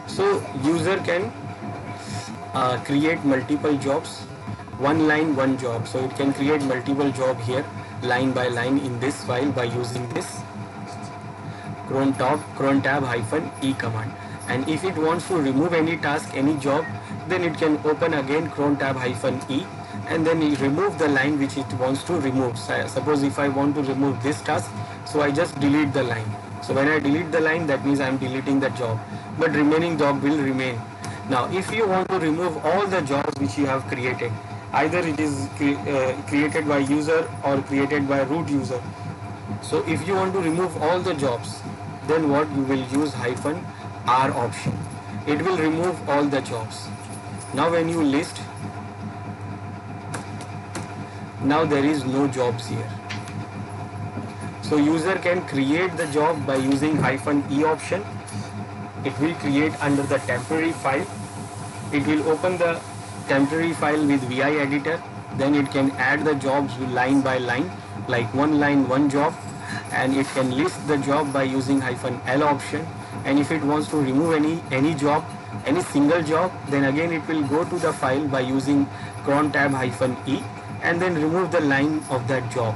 So user can create multiple jobs, one line one job. So it can create multiple job here line by line in this file by using this cron tab -e command. And if it wants to remove any task, any job, then it can open again cron tab -e and then it remove the line which it wants to remove. Suppose if I want to remove this task, so I just delete the line. So when I delete the line, that means I am deleting the job, but remaining job will remain. Now if you want to remove all the jobs which you have created, either it is created by user or created by root user. So if you want to remove all the jobs, then what you will use -r option. It will remove all the jobs. Now when you list, now there is no jobs here. So user can create the job by using -e option. It will create under the temporary file. It will open the temporary file with VI editor. Then it can add the jobs line by line, like one line, one job, and it can list the job by using -l option. And if it wants to remove any job, any single job, then again it will go to the file by using cron tab -e and then remove the line of that job.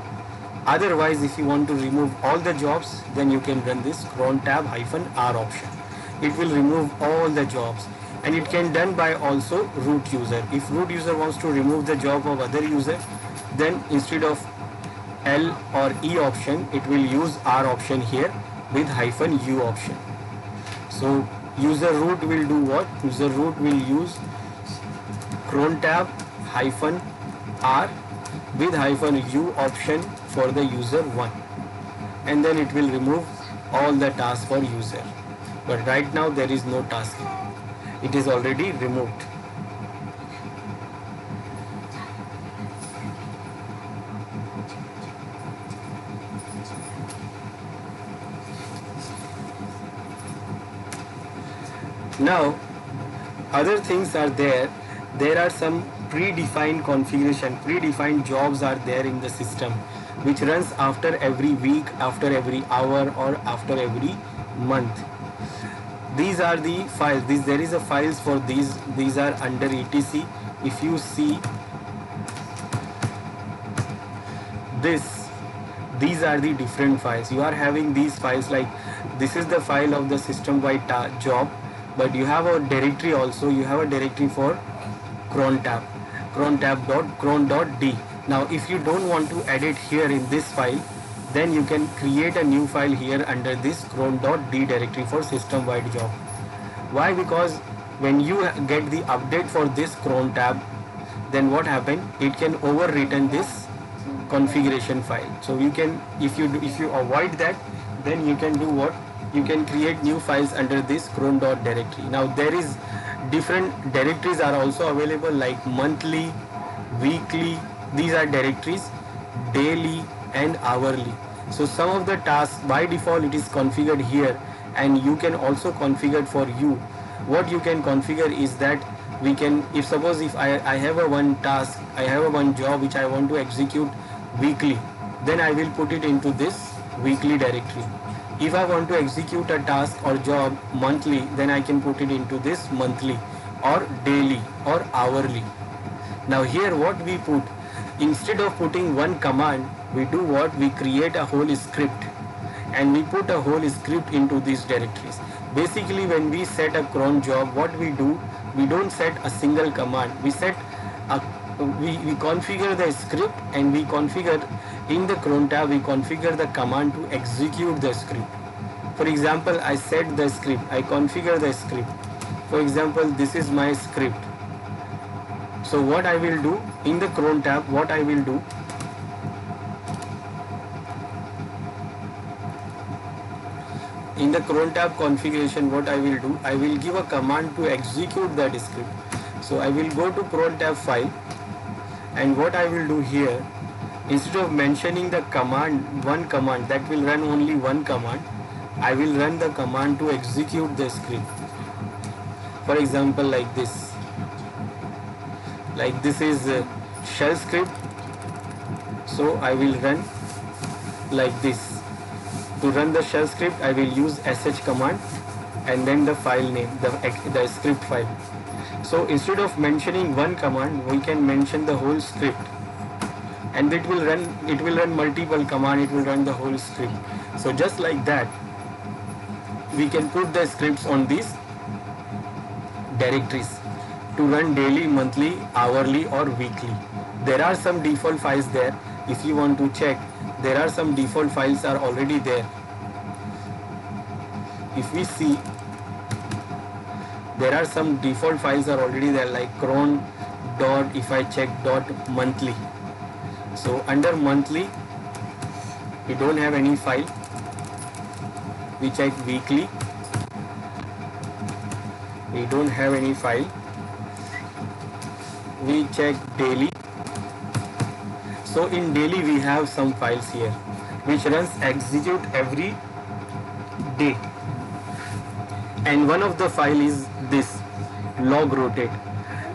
Otherwise, if you want to remove all the jobs, then you can run this cron tab -r option. It will remove all the jobs, and it can done by also root user. If root user wants to remove the job of other user, then instead of L or E option, it will use R option here with -u option. So user root will do what? User root will use cron tab -r with -u option for the user 1, and then it will remove all the tasks for user. But right now there is no task. It is already removed. Now other things are there. There are some predefined configuration, predefined jobs are there in the system, which runs after every week, after every hour, or after every month. These are the files. There is a files for these. These are under etc. If you see this, these are the different files. You are having these files, like this is the file of the system-wide job, but you have a directory also. You have a directory for cron tab, cron.d. Now if you don't want to edit here in this file, then you can create a new file here under this cron.d directory for system-wide job. Why? Because when you get the update for this cron tab, then what happened? It can overwritten this configuration file. So you can, if you avoid that, then you can do what? You can create new files under this cron.directory. Now there is different directories are also available, like monthly, weekly. These are directories, daily and hourly. So some of the tasks by default it is configured here, and you can also configure for you. What you can configure is that we can, if suppose if I have a one task, I have a one job which I want to execute weekly, then I will put it into this weekly directory. If I want to execute a task or job monthly, then I can put it into this monthly or daily or hourly. Now here what we put, instead of putting one command, we do what? We create a whole script, and we put a whole script into these directories. Basically when we set a cron job, what we do, we don't set a single command. We set a, we configure the script, and we configure in the cron tab, we configure the command to execute the script. For example, I set the script, I configure the script. For example, this is my script. So what I will do in the cron tab, what I will do, in the cron tab configuration, what I will do, I will give a command to execute that script. So I will go to cron tab file, and what I will do here, instead of mentioning the command, one command that will run only one command, I will run the command to execute the script. For example, like this. Like this is a shell script. So I will run like this. To run the shell script, I will use sh command and then the file name, the script file. So instead of mentioning one command, we can mention the whole script, and it will run multiple command, it will run the whole script. So just like that, we can put the scripts on these directories to run daily, monthly, hourly or weekly. There are some default files there. If you want to check, there are some default files are already there. If we see, there are some default files are already there, like cron dot, if I check dot monthly. So under monthly, we don't have any file. We check weekly, we don't have any file. we check daily. So in daily we have some files here which runs execute every day, and one of the file is this log rotate.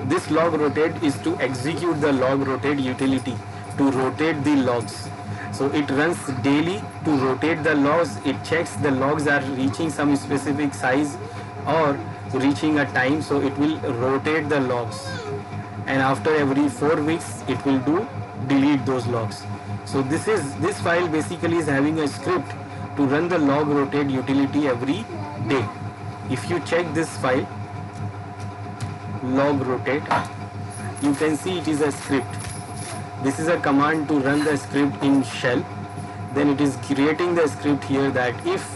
This log rotate is to execute the log rotate utility to rotate the logs. So it runs daily to rotate the logs. It checks the logs are reaching some specific size or reaching a time, so it will rotate the logs, and after every 4 weeks it will do delete those logs. So this file basically is having a script to run the log rotate utility every day. If you check this file log rotate, you can see it is a script. This is a command to run the script in shell. Then it is creating the script here that if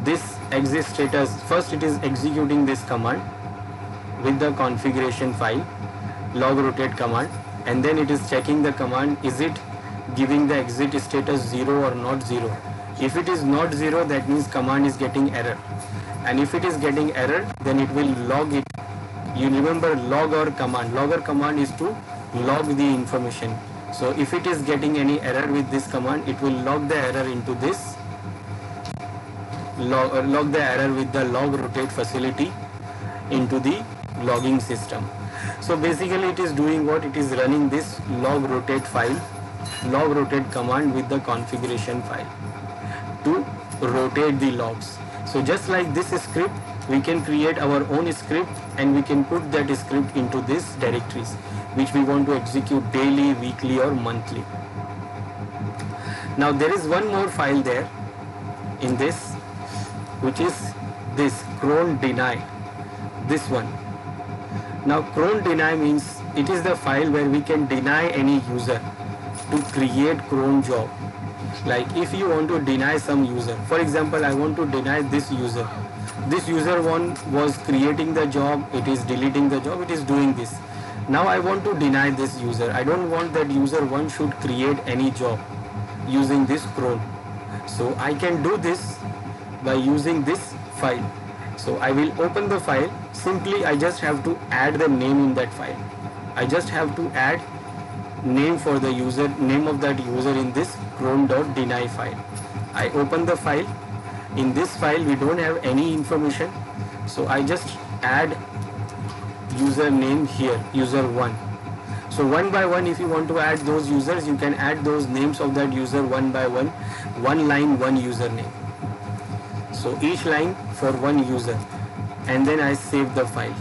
this exit status, first it is executing this command with the configuration file log rotate command, and then it is checking the command, is it giving the exit status 0 or not 0. If it is not 0, that means command is getting error, and if it is getting error, then it will log it. You remember logger command. Logger command is to log the information. So if it is getting any error with this command, it will log the error into this log the error with the log rotate facility into the logging system. So basically it is doing what? It is running this log rotate file, log rotate command with the configuration file to rotate the logs. So just like this script, we can create our own script and we can put that script into these directories which we want to execute daily, weekly or monthly. Now there is one more file there in this, which is this cron deny, this one. Now cron deny means it is the file where we can deny any user to create cron job. Like if you want to deny some user, for example, I want to deny this user. This user one was creating the job, it is deleting the job, it is doing this. Now I want to deny this user. I don't want that user one should create any job using this cron. So I can do this by using this file. So I will open the file. Simply I just have to add the name in that file. I just have to add name for the user, name of that user in this cron.deny file. I open the file. In this file we don't have any information, so I just add user name here, user 1. So one by one, if you want to add those users, you can add those names of that user one by one line, one username. So each line for one user, and then I save the file.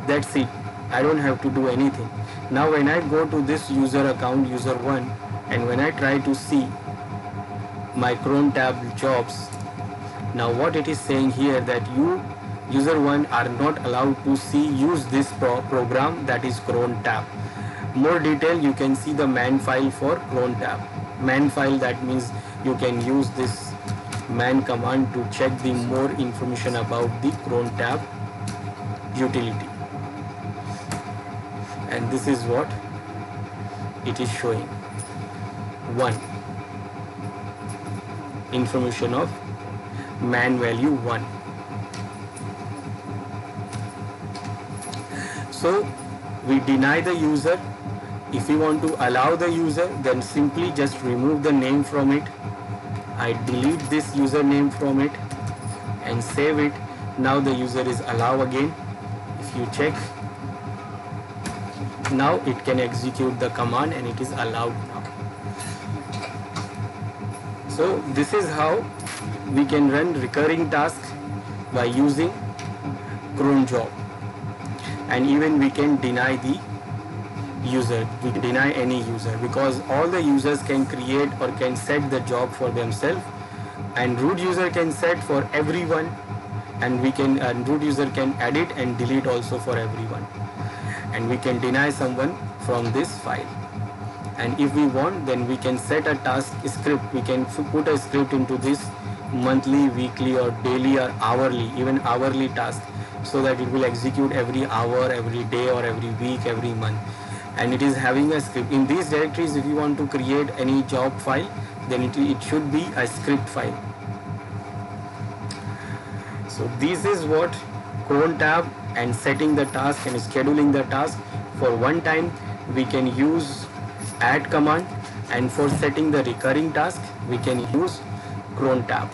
That's it. I don't have to do anything. Now when I go to this user account, user 1, and when I try to see my cron tab jobs, now what it is saying here that you user 1 are not allowed to use this program, that is cron tab. More detail, you can see the man file for cron tab. Man file, that means you can use this man command to check the more information about the cron tab utility. And this is what it is showing. 1. Information of man value 1. So we deny the user. If we want to allow the user, then simply just remove the name from it. I delete this username from it and save it. Now the user is allow again. If you check, now it can execute the command and it is allowed now. So this is how we can run recurring tasks by using cron job, and even we can deny the user. We can deny any user because all the users can create or can set the job for themselves, and root user can set for everyone, and root user can edit and delete also for everyone, and we can deny someone from this file. And if we want, then we can set a task script. We can put a script into this monthly, weekly or daily or hourly, even hourly task, so that it will execute every hour, every day or every week, every month. And it is having a script. In these directories, if you want to create any job file, then it should be a script file. So this is what cron tab and setting the task and scheduling the task for one time we can use add command, and for setting the recurring task we can use cron tab.